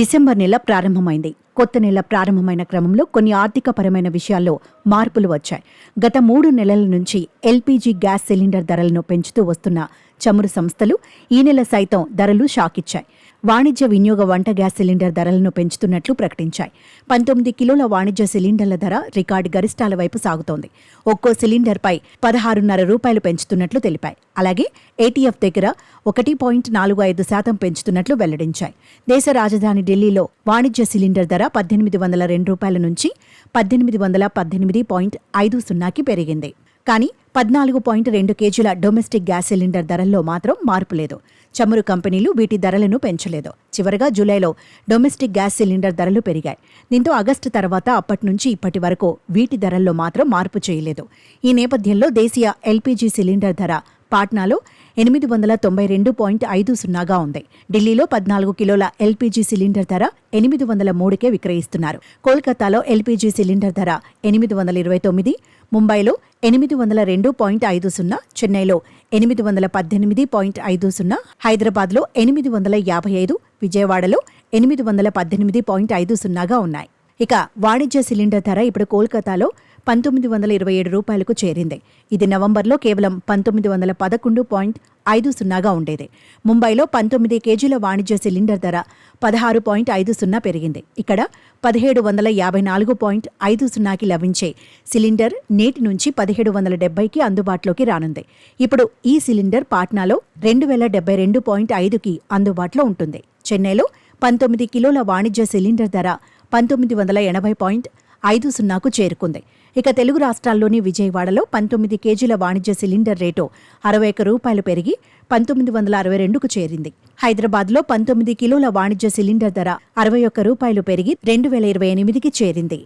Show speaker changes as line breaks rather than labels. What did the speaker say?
December నెల ప్రారంభమైంది. కొత్త నెల ప్రారంభమైన క్రమంలో కొన్ని ఆర్థికపరమైన విషయాల్లో మార్పులు వచ్చాయి. గత 3 నెలల నుంచి ఎల్పీజీ గ్యాస్ సిలిండర్ ధరలను పెంచుతూ వస్తున్న చమురు సంస్థలు ఈ నెల సైతం ధరలు షాకిచ్చాయి. వాణిజ్య వినియోగ వంట గ్యాస్ సిలిండర్ ధరలను పెంచుతున్నట్లు ప్రకటించాయి. 19 కిలోల వాణిజ్య సిలిండర్ల ధర రికార్డు గరిష్టాల వైపు సాగుతోంది. ఒక్కో సిలిండర్పై 16.5 రూపాయలు పెంచుతున్నట్లు తెలిపాయి. అలాగే ఏటీఎఫ్ దగ్గర 1.45% పెంచుతున్నట్లు వెల్లడించాయి. దేశ రాజధాని ఢిల్లీలో వాణిజ్య సిలిండర్ ధర 1802 రూపాయల నుంచి 1818.50కి పెరిగింది. కానీ 14.2 కేజీల డొమెస్టిక్ గ్యాస్ సిలిండర్ ధరల్లో మాత్రం మార్పు లేదు. చమురు కంపెనీలు వీటి ధరలను పెంచలేదు. చివరగా జూలైలో డొమెస్టిక్ గ్యాస్ సిలిండర్ ధరలు పెరిగాయి. దీంతో ఆగస్టు తర్వాత అప్పటి నుంచి ఇప్పటి వరకు వీటి ధరల్లో మాత్రం మార్పు చేయలేదు. ఈ నేపథ్యంలో దేశీయ ఎల్పీజీ సిలిండర్ ధర పాట్నాలో 892.50గా ఉంది. ఢిల్లీలో 14 కిలోల ఎల్పీజీ సిలిండర్ ధర 803కే విక్రయిస్తున్నారు. కోల్కతాలో ఎల్పీజీ సిలిండర్ ధర 829, ముంబైలో 802.50, చెన్నైలో 818.50, హైదరాబాద్లో 855, విజయవాడలో 818.50గా ఉన్నాయి. ఇక వాణిజ్య సిలిండర్ ధర ఇప్పుడు కోల్కతాలో 1927 రూపాయలకు చేరింది. ఇది నవంబర్లో కేవలం 1911.50గా ఉండేది. ముంబైలో 19 కేజీల వాణిజ్య సిలిండర్ ధర 16.50 పెరిగింది. ఇక్కడ 1754.50కి లభించే సిలిండర్ నేటి నుంచి 1770కి అందుబాటులోకి రానుంది. ఇప్పుడు ఈ సిలిండర్ పాట్నాలో 2072.5కి అందుబాటులో ఉంటుంది. చెన్నైలో 19 కిలోల వాణిజ్య సిలిండర్ ధర 1980.50కు చేరుకుంది. ఇక తెలుగు రాష్ట్రాల్లోని విజయవాడలో 19 కేజీల వాణిజ్య సిలిండర్ రేటు 61 రూపాయలు పెరిగి 1962కు చేరింది. హైదరాబాద్లో 19 కిలోల వాణిజ్య సిలిండర్ ధర 61 రూపాయలు పెరిగి 2028కి చేరింది.